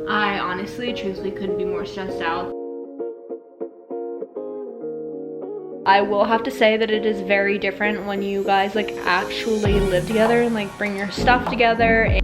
I honestly, truthfully couldn't be more stressed out. I will have to say that it is very different when you guys like actually live together and like bring your stuff together.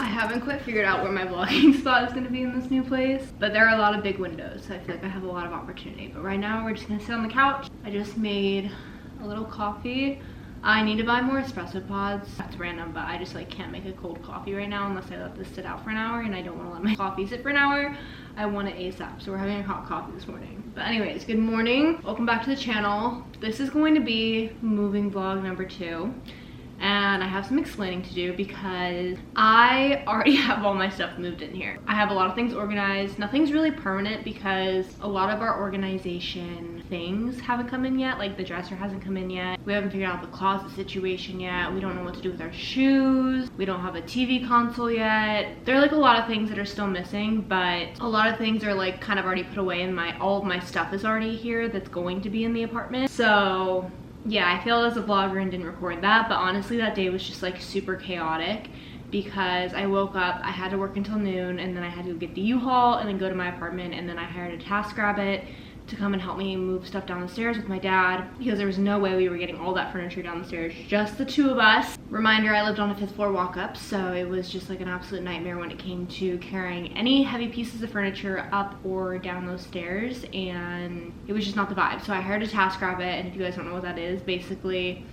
I haven't quite figured out where my vlogging spot is going to be in this new place, but there are a lot of big windows, so I feel like I have a lot of opportunity. But right now we're just going to sit on the couch. I just made a little coffee. I need to buy more espresso pods. That's random, but I just like can't make a cold coffee right now unless I let this sit out for an hour, and I don't want to let my coffee sit for an hour. I want it ASAP, so we're having a hot coffee this morning. But anyways, good morning. Welcome back to the channel. This is going to be moving vlog number 2. And I have some explaining to do because I already have all my stuff moved in here. I have a lot of things organized. Nothing's really permanent because a lot of our organization things haven't come in yet. Like the dresser hasn't come in yet. We haven't figured out the closet situation yet. We don't know what to do with our shoes. We don't have a TV console yet. There are like a lot of things that are still missing, but a lot of things are like kind of already put away in all of my stuff is already here that's going to be in the apartment. So yeah, I failed as a vlogger and didn't record that, but honestly that day was just like super chaotic because I woke up, I had to work until noon, and then I had to get the U-Haul and then go to my apartment, and then I hired a TaskRabbit to come and help me move stuff down the stairs with my dad because there was no way we were getting all that furniture down the stairs, just the two of us. Reminder, I lived on a 5th floor walk-up, so it was just like an absolute nightmare when it came to carrying any heavy pieces of furniture up or down those stairs, and it was just not the vibe. So I hired a TaskRabbit, and if you guys don't know what that is, basically,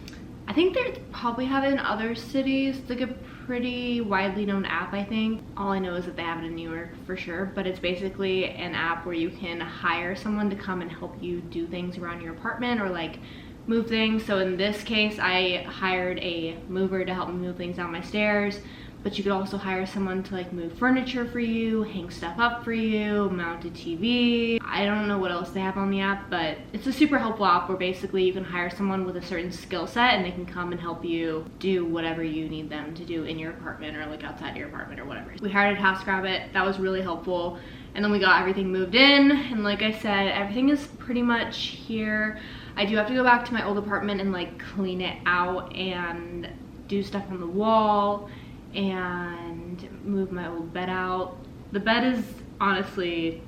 I think they probably have it in other cities. It's like a pretty widely known app, I think. All I know is that they have it in New York for sure, but it's basically an app where you can hire someone to come and help you do things around your apartment or like move things. So in this case, I hired a mover to help me move things down my stairs, but you could also hire someone to like move furniture for you, hang stuff up for you, mount a TV. I don't know what else they have on the app, but it's a super helpful app where basically you can hire someone with a certain skill set and they can come and help you do whatever you need them to do in your apartment or like outside your apartment or whatever. We hired a TaskRabbit, that was really helpful. And then we got everything moved in, and like I said, everything is pretty much here. I do have to go back to my old apartment and like clean it out and do stuff on the wall and move my old bed out. The bed is honestly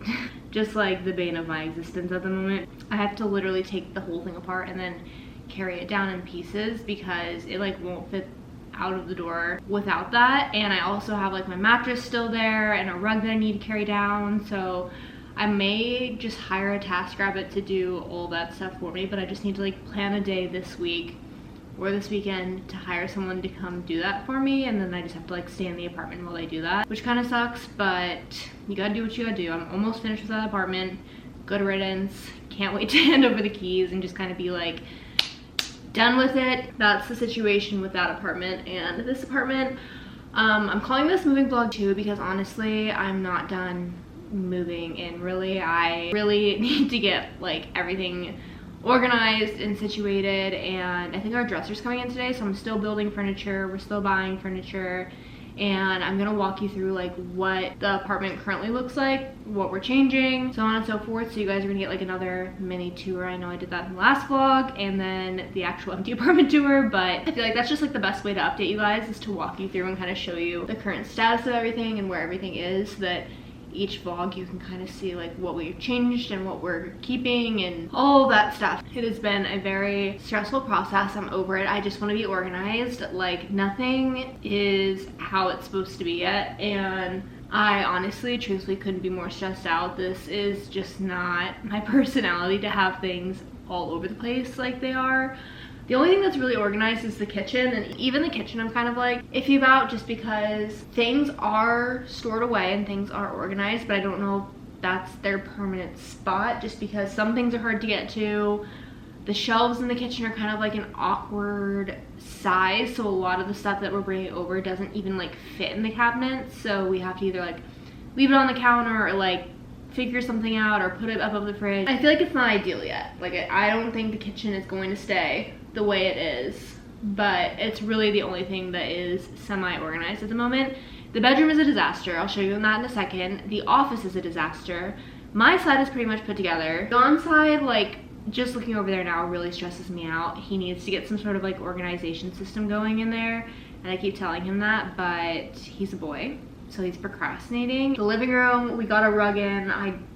just like the bane of my existence at the moment. I have to literally take the whole thing apart and then carry it down in pieces because it like won't fit out of the door without that. And I also have like my mattress still there and a rug that I need to carry down, so I may just hire a TaskRabbit to do all that stuff for me, but I just need to like plan a day this week or this weekend to hire someone to come do that for me, and then I just have to like stay in the apartment while they do that, which kind of sucks, but you gotta do what you gotta do. I'm almost finished with that apartment. Good riddance. Can't wait to hand over the keys and just kind of be like done with it. That's the situation with that apartment and this apartment. I'm calling this moving vlog 2 because honestly I'm not done moving in. Really, I really need to get like everything organized and situated, and I think our dresser's coming in today, so I'm still building furniture, we're still buying furniture, and I'm gonna walk you through like what the apartment currently looks like, what we're changing, so on and so forth. So you guys are gonna get like another mini tour. I know I did that in the last vlog, and then the actual empty apartment tour, but I feel like that's just like the best way to update you guys, is to walk you through and kind of show you the current status of everything and where everything is, so that each vlog you can kind of see like what we've changed and what we're keeping and all that stuff. It has been a very stressful process. I'm over it. I just want to be organized. Like nothing is how it's supposed to be yet, and I honestly, truthfully couldn't be more stressed out. This is just not my personality to have things all over the place like they are. The only thing that's really organized is the kitchen, and even the kitchen I'm kind of like iffy about just because things are stored away and things are organized, but I don't know if that's their permanent spot just because some things are hard to get to. The shelves in the kitchen are kind of like an awkward size, so a lot of the stuff that we're bringing over doesn't even like fit in the cabinets, so we have to either like leave it on the counter or like figure something out or put it above the fridge. I feel like it's not ideal yet. Like I don't think the kitchen is going to stay the way it is, but it's really the only thing that is semi-organized at the moment. The bedroom is a disaster. I'll show you that in a second. The office is a disaster. My side is pretty much put together. John's side, like, just looking over there now really stresses me out. He needs to get some sort of like organization system going in there, and I keep telling him that, but he's a boy, so he's procrastinating. The living room, we got a rug in.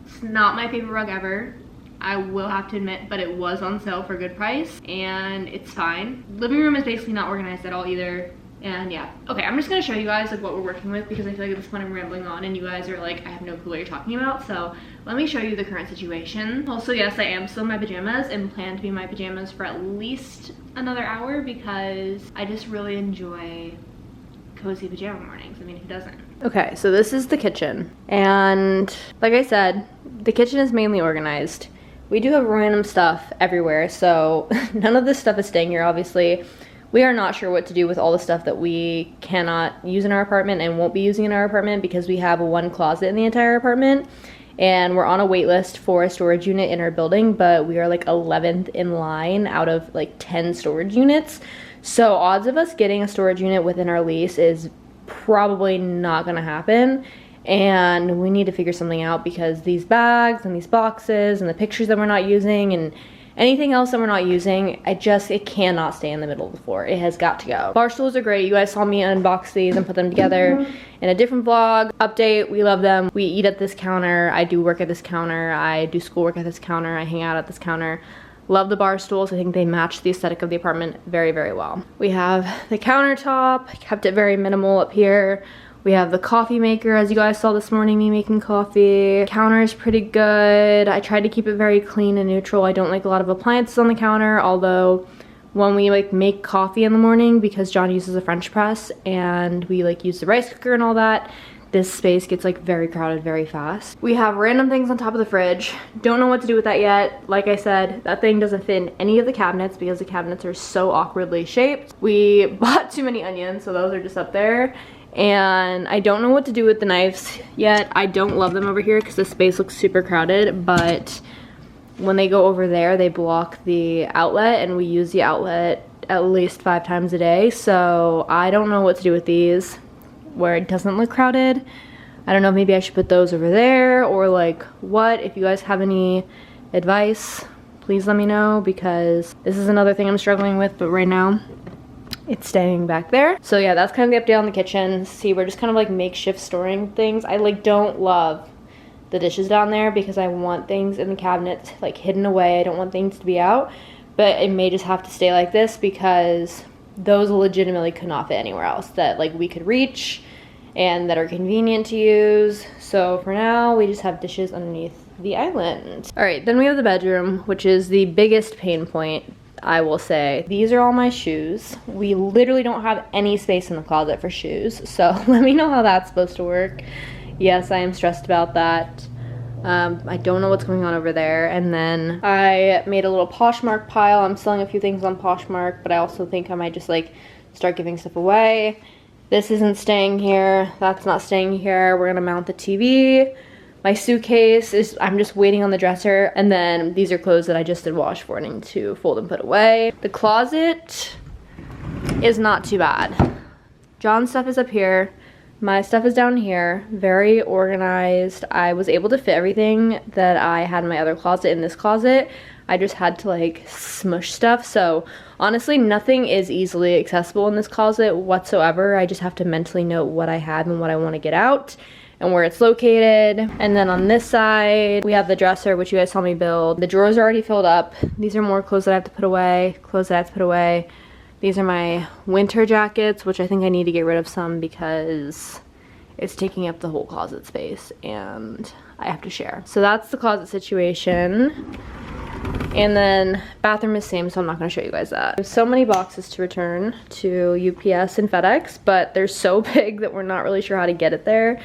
It's not my favorite rug ever, I will have to admit, but it was on sale for a good price and it's fine. Living room is basically not organized at all either. And yeah, okay, I'm just gonna show you guys like what we're working with because I feel like at this point I'm rambling on and you guys are like, I have no clue what you're talking about. So let me show you the current situation. Also, yes, I am still in my pajamas and plan to be in my pajamas for at least another hour because I just really enjoy cozy pajama mornings. I mean, who doesn't? Okay, so this is the kitchen. And like I said, the kitchen is mainly organized. We do have random stuff everywhere, so none of this stuff is staying here, obviously. We are not sure what to do with all the stuff that we cannot use in our apartment and won't be using in our apartment because we have one closet in the entire apartment and we're on a wait list for a storage unit in our building, but we are like 11th in line out of like 10 storage units. So odds of us getting a storage unit within our lease is probably not gonna happen. And we need to figure something out because these bags and these boxes and the pictures that we're not using and anything else that we're not using, it cannot stay in the middle of the floor. It has got to go. Bar stools are great. You guys saw me unbox these and put them together in a different vlog. Update, we love them. We eat at this counter. I do work at this counter. I do schoolwork at this counter. I hang out at this counter. Love the bar stools. I think they match the aesthetic of the apartment very, very well. We have the countertop, kept it very minimal up here. We have the coffee maker, as you guys saw this morning, me making coffee. Counter is pretty good. I tried to keep it very clean and neutral. I don't like a lot of appliances on the counter, although when we like make coffee in the morning, because John uses a French press and we like use the rice cooker and all that, this space gets like very crowded very fast. We have random things on top of the fridge. Don't know what to do with that yet. Like I said, that thing doesn't fit in any of the cabinets because the cabinets are so awkwardly shaped. We bought too many onions, so those are just up there. And I don't know what to do with the knives yet. I don't love them over here because the space looks super crowded, but when they go over there, they block the outlet and we use the outlet at least 5 times a day. So I don't know what to do with these where it doesn't look crowded. I don't know, maybe I should put those over there or like what. If you guys have any advice, please let me know because this is another thing I'm struggling with, but right now it's staying back there. So yeah, that's kind of the update on the kitchen. See, we're just kind of like makeshift storing things. I like don't love the dishes down there because I want things in the cabinet like hidden away. I don't want things to be out, but it may just have to stay like this because those legitimately could not fit anywhere else that like we could reach and that are convenient to use. So for now, we just have dishes underneath the island. All right, then we have the bedroom, which is the biggest pain point, I will say. These are all my shoes. We literally don't have any space in the closet for shoes, so let me know how that's supposed to work. Yes, I am stressed about that. I don't know what's going on over there. And then I made a little Poshmark pile. I'm selling a few things on Poshmark, but I also think I might just like start giving stuff away. This isn't staying here. That's not staying here. We're gonna mount the TV. My suitcase is, I'm just waiting on the dresser. And then these are clothes that I just did wash for and to fold and put away. The closet is not too bad. John's stuff is up here. My stuff is down here, very organized. I was able to fit everything that I had in my other closet in this closet. I just had to like smush stuff. So honestly, nothing is easily accessible in this closet whatsoever. I just have to mentally note what I have and what I want to get out and where it's located. And then on this side, we have the dresser, which you guys saw me build. The drawers are already filled up. These are more clothes that I have to put away, clothes that I have to put away. These are my winter jackets, which I think I need to get rid of some because it's taking up the whole closet space and I have to share. So that's the closet situation. And then bathroom is same, so I'm not gonna show you guys that. There's so many boxes to return to UPS and FedEx, but they're so big that we're not really sure how to get it there.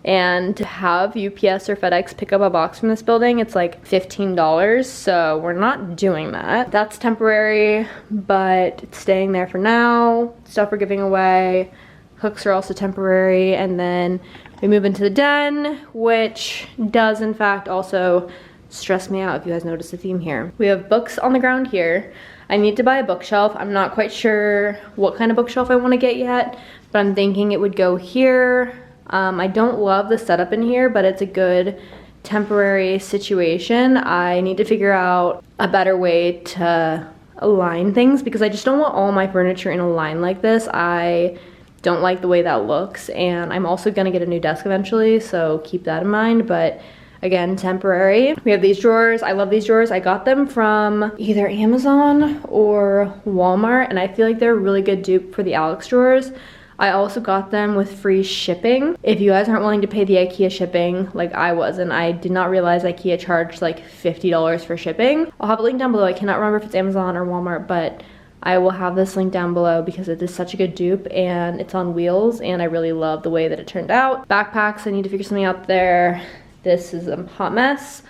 And to have UPS or FedEx pick up a box from this building, it's like $15, so we're not doing that. That's temporary, but it's staying there for now. Stuff we're giving away. Hooks are also temporary, and then we move into the den, which does in fact also stress me out if you guys notice the theme here. We have books on the ground here. I need to buy a bookshelf. I'm not quite sure what kind of bookshelf I want to get yet, but I'm thinking it would go here. I don't love the setup in here, but it's a good temporary situation. I need to figure out a better way to align things because I just don't want all my furniture in a line like this. I don't like the way that looks, and I'm also gonna get a new desk eventually, so keep that in mind. But again, temporary. We have these drawers. I love these drawers. I got them from either Amazon or Walmart, and I feel like they're a really good dupe for the Alex drawers. I also got them with free shipping. If you guys aren't willing to pay the IKEA shipping like I was, and I did not realize IKEA charged like $50 for shipping. I'll have a link down below. I cannot remember if it's Amazon or Walmart, but I will have this link down below because it is such a good dupe and it's on wheels and I really love the way that it turned out. Backpacks, I need to figure something out there. This is a hot mess.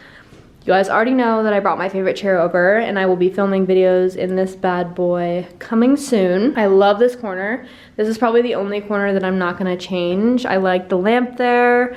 You guys already know that I brought my favorite chair over and I will be filming videos in this bad boy coming soon. I love this corner. This is probably the only corner that I'm not gonna change. I like the lamp there.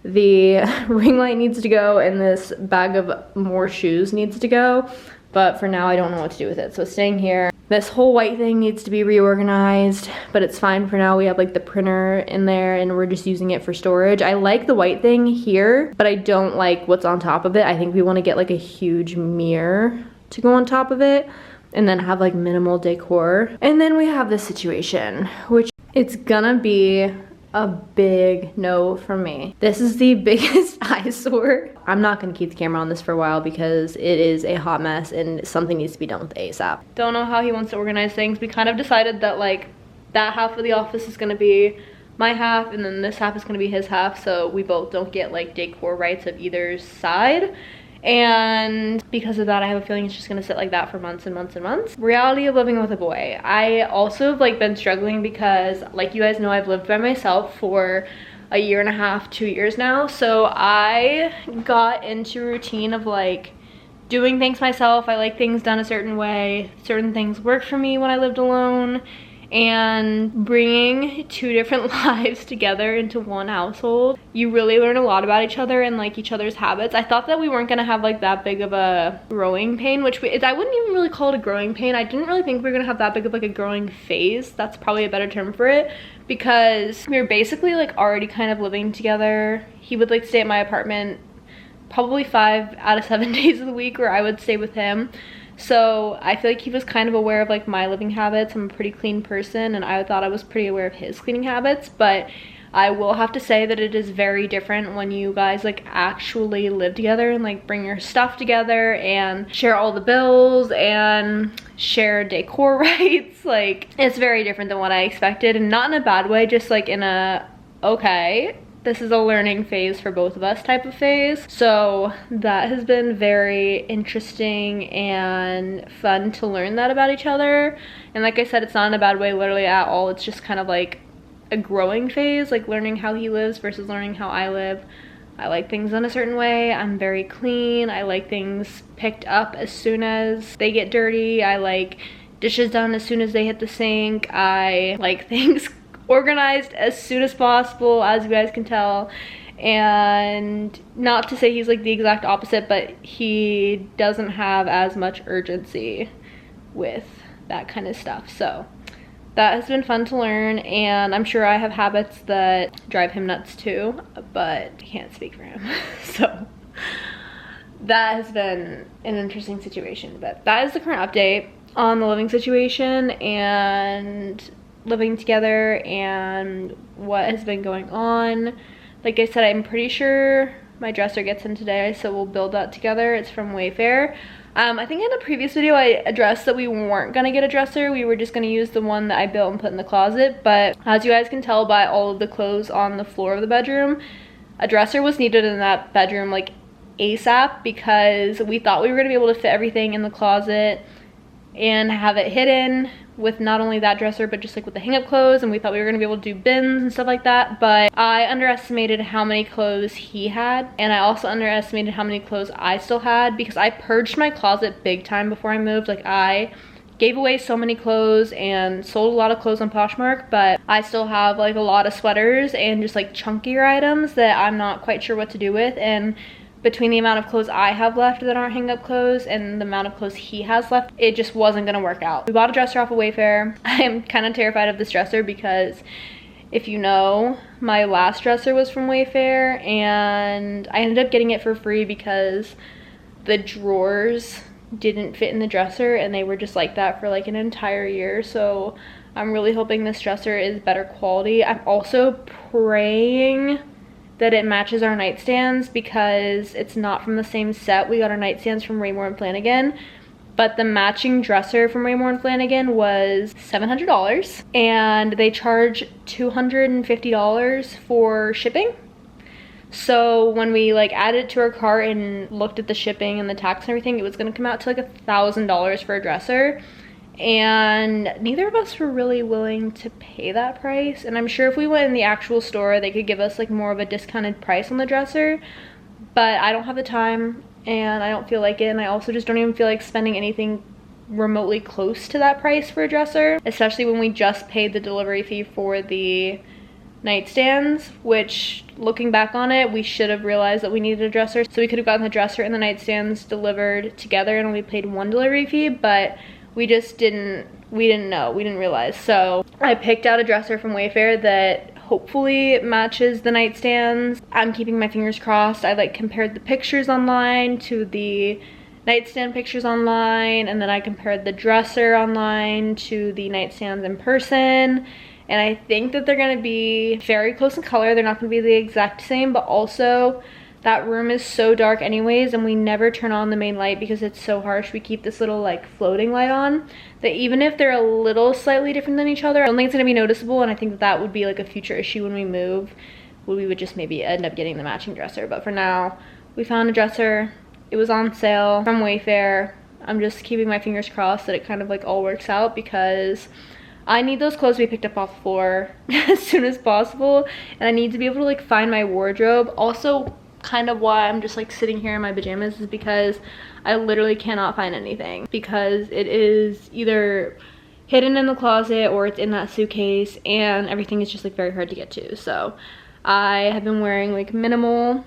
The ring light needs to go and this bag of more shoes needs to go. But for now, I don't know what to do with it. So it's staying here. This whole white thing needs to be reorganized, but it's fine for now. We have like the printer in there and we're just using it for storage. I like the white thing here, but I don't like what's on top of it. I think we want to get like a huge mirror to go on top of it and then have like minimal decor. And then we have this situation, which it's gonna be a big no from me. This is the biggest eyesore. I'm not gonna keep the camera on this for a while because it is a hot mess and something needs to be done with ASAP. Don't know how he wants to organize things. We kind of decided that like that half of the office is gonna be my half and then this half is gonna be his half, so we both don't get like decor rights of either side. And because of that, I have a feeling it's just gonna sit like that for months and months and months. Reality of living with a boy. I also have like been struggling because like you guys know, I've lived by myself for a year and a half, 2 years now. So I got into a routine of like doing things myself. I like things done a certain way. Certain things work for me when I lived alone. And bringing two different lives together into one household, you really learn a lot about each other and like each other's habits. I thought that we weren't gonna have like that big of a growing pain, which I wouldn't even really call it a growing pain. I didn't really think we were gonna have that big of like a growing phase. That's probably a better term for it, because we were basically like already kind of living together. He would like stay at my apartment probably 5 out of 7 days of the week, where I would stay with him. So I feel like he was kind of aware of like my living habits. I'm a pretty clean person and I thought I was pretty aware of his cleaning habits, but I will have to say that it is very different when you guys like actually live together and like bring your stuff together and share all the bills and share decor rights. Like it's very different than what I expected, and not in a bad way, just like in a okay, this is a learning phase for both of us type of phase. So that has been very interesting and fun to learn that about each other. And like I said, it's not in a bad way literally at all. It's just kind of like a growing phase, like learning how he lives versus learning how I live. I like things done a certain way. I'm very clean. I like things picked up as soon as they get dirty. I like dishes done as soon as they hit the sink. I like things organized as soon as possible, as you guys can tell. And not to say he's like the exact opposite, but he doesn't have as much urgency with that kind of stuff. So that has been fun to learn, and I'm sure I have habits that drive him nuts too, but I can't speak for him. So that has been an interesting situation, but that is the current update on the living situation and living together and what has been going on. Like I said, I'm pretty sure my dresser gets in today, so we'll build that together. It's from Wayfair. I think in the previous video I addressed that we weren't gonna get a dresser. We were just gonna use the one that I built and put in the closet, but as you guys can tell by all of the clothes on the floor of the bedroom, a dresser was needed in that bedroom like ASAP because we thought we were gonna be able to fit everything in the closet and have it hidden with not only that dresser but just like with the hang up clothes, and we thought we were gonna be able to do bins and stuff like that, but I underestimated how many clothes he had, and I also underestimated how many clothes I still had because I purged my closet big time before I moved. Like, I gave away so many clothes and sold a lot of clothes on Poshmark, but I still have like a lot of sweaters and just like chunkier items that I'm not quite sure what to do with. And between the amount of clothes I have left that aren't hang up clothes and the amount of clothes he has left, it just wasn't gonna work out. We bought a dresser off of Wayfair. I am kind of terrified of this dresser because if you know, my last dresser was from Wayfair and I ended up getting it for free because the drawers didn't fit in the dresser and they were just like that for like an entire year. So I'm really hoping this dresser is better quality. I'm also praying that it matches our nightstands because it's not from the same set. We got our nightstands from Raymore and Flanigan, but the matching dresser from Raymore and Flanigan was $700 and they charge $250 for shipping. So when we like added it to our cart and looked at the shipping and the tax and everything, it was gonna come out to like $1,000 for a dresser. And neither of us were really willing to pay that price. And I'm sure if we went in the actual store, they could give us like more of a discounted price on the dresser. But I don't have the time and I don't feel like it. And I also just don't even feel like spending anything remotely close to that price for a dresser, especially when we just paid the delivery fee for the nightstands, which looking back on it, we should have realized that we needed a dresser. So we could have gotten the dresser and the nightstands delivered together and only paid one delivery fee, but we just didn't realize. So I picked out a dresser from Wayfair that hopefully matches the nightstands. I'm keeping my fingers crossed. I like compared the pictures online to the nightstand pictures online, and then I compared the dresser online to the nightstands in person. And I think that they're gonna be very close in color. They're not gonna be the exact same, but also that room is so dark anyways, and we never turn on the main light because it's so harsh. We keep this little like floating light on that even if they're a little slightly different than each other, I don't think it's gonna be noticeable. And I think that that would be like a future issue when we move. We would just maybe end up getting the matching dresser. But for now, we found a dresser. It was on sale from Wayfair. I'm just keeping my fingers crossed that it kind of like all works out because I need those clothes to be picked up off the floor as soon as possible. And I need to be able to like find my wardrobe. Also, kind of why I'm just like sitting here in my pajamas is because I literally cannot find anything because it is either hidden in the closet or it's in that suitcase and everything is just like very hard to get to. So I have been wearing like minimal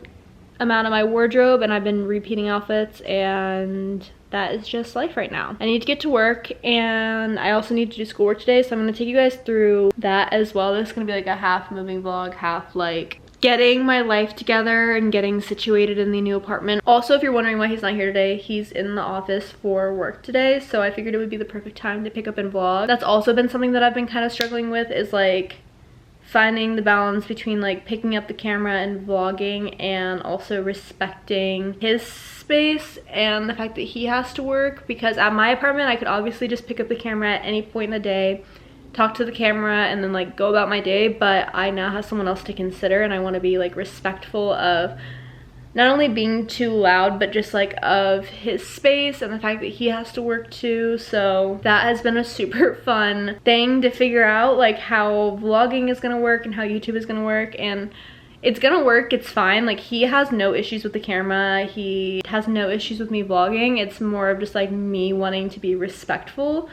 amount of my wardrobe and I've been repeating outfits, and that is just life right now. I need to get to work and I also need to do schoolwork today, so I'm going to take you guys through that as well. This is going to be like a half moving vlog, half like getting my life together and getting situated in the new apartment. Also, if you're wondering why he's not here today, he's in the office for work today, so I figured it would be the perfect time to pick up and vlog. That's also been something that I've been kind of struggling with, is like finding the balance between like picking up the camera and vlogging and also respecting his space and the fact that he has to work. Because at my apartment, I could obviously just pick up the camera at any point in the day, talk to the camera, and then like go about my day, but I now have someone else to consider, and I want to be like respectful of not only being too loud, but just like of his space and the fact that he has to work too. So that has been a super fun thing to figure out, like how vlogging is gonna work and how YouTube is gonna work. And it's gonna work, it's fine. Like, he has no issues with the camera, he has no issues with me vlogging. It's more of just like me wanting to be respectful.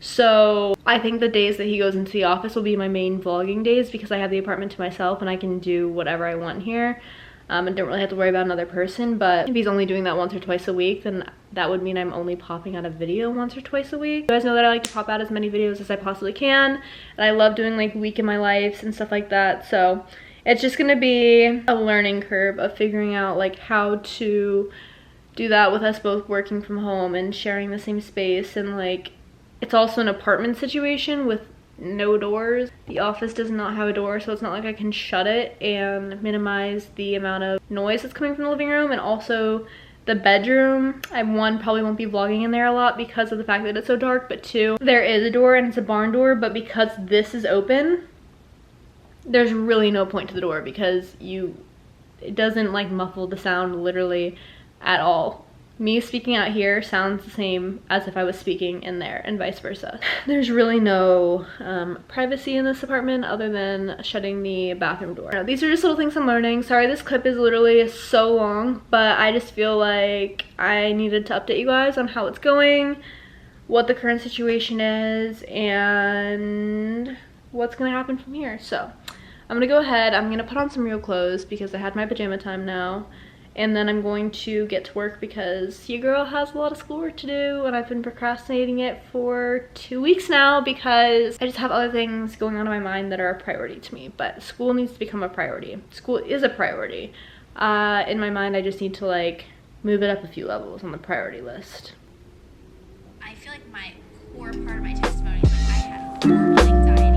So I think the days that he goes into the office will be my main vlogging days because I have the apartment to myself and I can do whatever I want here. And don't really have to worry about another person. But if he's only doing that once or twice a week, then that would mean I'm only popping out a video once or twice a week. You guys know that I like to pop out as many videos as I possibly can, and I love doing like week in my life and stuff like that. So it's just gonna be a learning curve of figuring out like how to do that with us both working from home and sharing the same space. And like, it's also an apartment situation with no doors. The office does not have a door, so it's not like I can shut it and minimize the amount of noise that's coming from the living room. And also the bedroom, one, probably won't be vlogging in there a lot because of the fact that it's so dark, but two, there is a door and it's a barn door, but because this is open, there's really no point to the door because it doesn't like muffle the sound literally at all. Me speaking out here sounds the same as if I was speaking in there, and vice versa. There's really no privacy in this apartment other than shutting the bathroom door. Now, these are just little things I'm learning. Sorry this clip is literally so long, but I just feel like I needed to update you guys on how it's going, what the current situation is, and what's gonna happen from here. So I'm gonna go ahead, I'm gonna put on some real clothes because I had my pajama time now. And then I'm going to get to work because your girl has a lot of schoolwork to do, and I've been procrastinating it for 2 weeks now because I just have other things going on in my mind that are a priority to me. But school needs to become a priority. School is a priority. In my mind, I just need to like move it up a few levels on the priority list. I feel like my core part of my testimony is like I had horrible anxiety.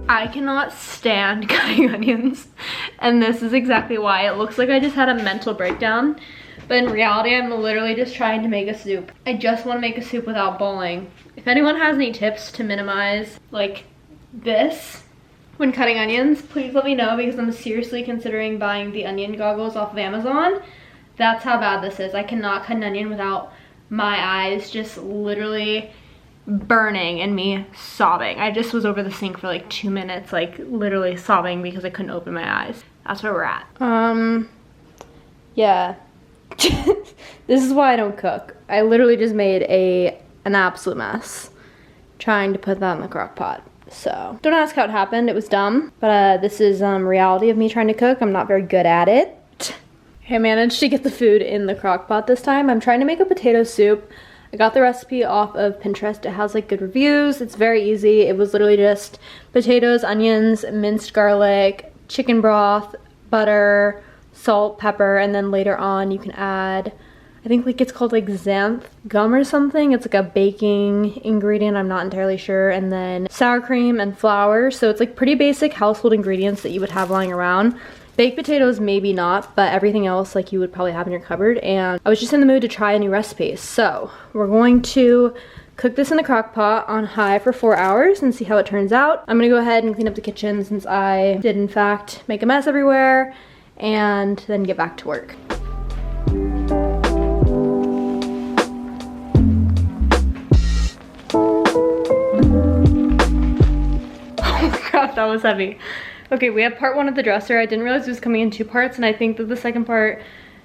I cannot stand cutting onions, and this is exactly why. It looks like I just had a mental breakdown, but in reality I'm literally just trying to make a soup. I just want to make a soup without boiling. If anyone has any tips to minimize like this when cutting onions, please let me know, because I'm seriously considering buying the onion goggles off of Amazon. That's how bad this is. I cannot cut an onion without my eyes just literally burning and me sobbing. I just was over the sink for like 2 minutes, like literally sobbing because I couldn't open my eyes. That's where we're at. Yeah. This is why I don't cook. I literally just made an absolute mess trying to put that in the crock pot. So don't ask how it happened, it was dumb. But this is reality of me trying to cook. I'm not very good at it. I managed to get the food in the crock pot this time. I'm trying to make a potato soup. I got the recipe off of Pinterest. It has like good reviews. It's very easy. It was literally just potatoes, onions, minced garlic, chicken broth, butter, salt, pepper, and then later on you can add, I think like it's called like xanth gum or something. It's like a baking ingredient, I'm not entirely sure. And then sour cream and flour. So it's like pretty basic household ingredients that you would have lying around. Baked potatoes, maybe not, but everything else like you would probably have in your cupboard. And I was just in the mood to try a new recipe. So we're going to cook this in the crock pot on high for 4 hours and see how it turns out. I'm gonna go ahead and clean up the kitchen since I did in fact make a mess everywhere, and then get back to work. Oh crap, that was heavy. Okay, we have part 1 of the dresser. I didn't realize it was coming in 2 parts, and I think that the second part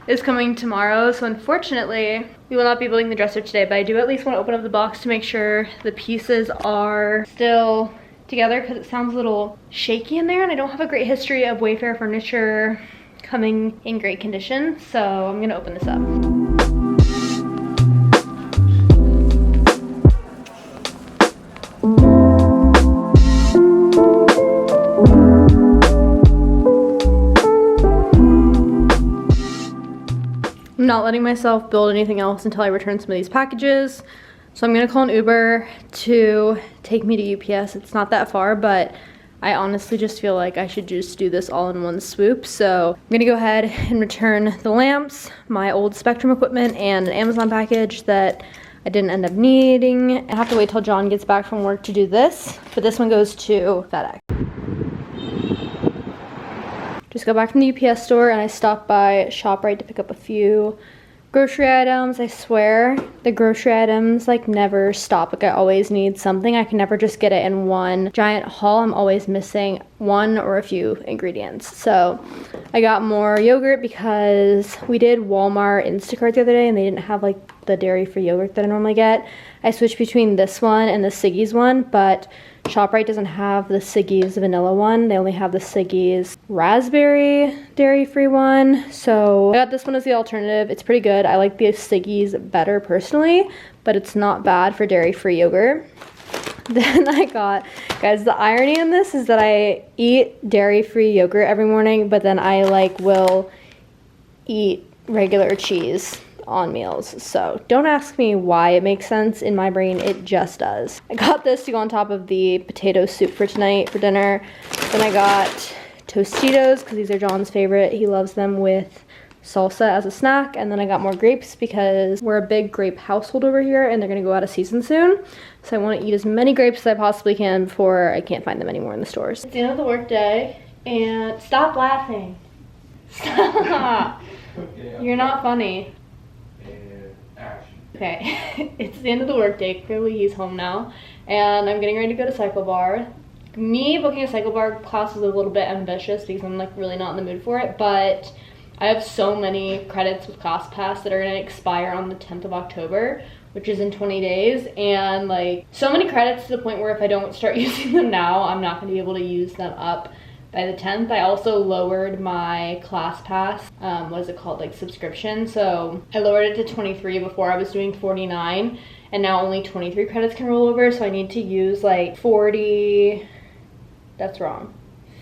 is coming tomorrow. So unfortunately, we will not be building the dresser today, but I do at least want to open up the box to make sure the pieces are still together, because it sounds a little shaky in there, and I don't have a great history of Wayfair furniture coming in great condition. So I'm gonna open this up. I'm not letting myself build anything else until I return some of these packages. So I'm gonna call an Uber to take me to UPS. It's not that far, but I honestly just feel like I should just do this all in one swoop. So I'm gonna go ahead and return the lamps, my old Spectrum equipment, and an Amazon package that I didn't end up needing. I have to wait till John gets back from work to do this, but this one goes to FedEx. Just got back from the UPS store and I stopped by ShopRite to pick up a few grocery items. I swear the grocery items like never stop. Like I always need something. I can never just get it in one giant haul. I'm always missing one or a few ingredients. So I got more yogurt because we did Walmart Instacart the other day and they didn't have like the dairy-free yogurt that I normally get. I switched between this one and the Siggy's one, but ShopRite doesn't have the Siggy's vanilla one. They only have the Siggy's raspberry dairy-free one. So I got this one as the alternative. It's pretty good. I like the Siggy's better personally, but it's not bad for dairy-free yogurt. Then I got, guys, the irony in this is that I eat dairy-free yogurt every morning, but then I like will eat regular cheese on meals. So don't ask me why it makes sense. In my brain, it just does. I got this to go on top of the potato soup for tonight for dinner. Then I got Tostitos because these are John's favorite. He loves them with salsa as a snack. And then I got more grapes because we're a big grape household over here and they're gonna go out of season soon. So I want to eat as many grapes as I possibly can before I can't find them anymore in the stores. It's the end of the workday and stop laughing. Stop. You're not funny. Okay, it's the end of the workday. Clearly he's home now, and I'm getting ready to go to cycle bar. Me booking a cycle bar class is a little bit ambitious because I'm like really not in the mood for it, but I have so many credits with ClassPass that are gonna expire on the 10th of October, which is in 20 days, and like so many credits to the point where if I don't start using them now, I'm not gonna be able to use them up by the 10th. I also lowered my ClassPass, what is it called, like subscription. So I lowered it to 23. Before I was doing 49, and now only 23 credits can roll over. So I need to use like 40, that's wrong,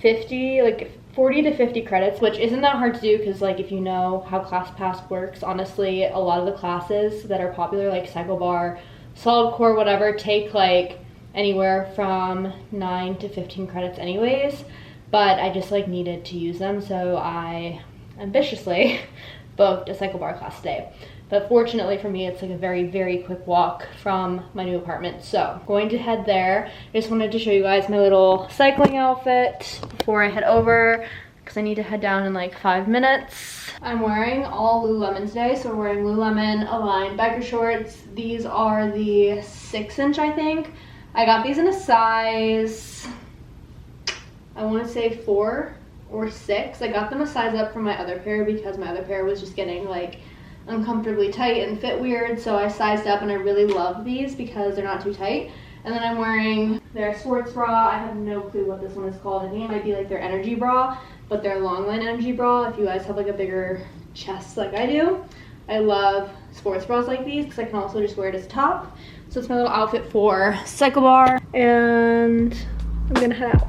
50, like 40 to 50 credits, which isn't that hard to do because like if you know how ClassPass works, honestly, a lot of the classes that are popular like cycle bar, solid core, whatever, take like anywhere from 9 to 15 credits anyways. But I just like needed to use them, so I ambitiously booked a cycle bar class today. But fortunately for me, it's like a very, very quick walk from my new apartment. So going to head there. I just wanted to show you guys my little cycling outfit before I head over because I need to head down in like 5 minutes. I'm wearing all Lululemon today, so we're wearing Lululemon Align biker shorts. These are the 6-inch, I think. I got these in a size, I want to say 4 or 6. I got them a size up from my other pair because my other pair was just getting like uncomfortably tight and fit weird, so I sized up, and I really love these because they're not too tight. And then I'm wearing their sports bra. I have no clue what this one is called. I think it might be like their energy bra, but their long line energy bra if you guys have like a bigger chest like I do. I love sports bras like these because I can also just wear it as a top. So it's my little outfit for cycle bar, and I'm gonna head out.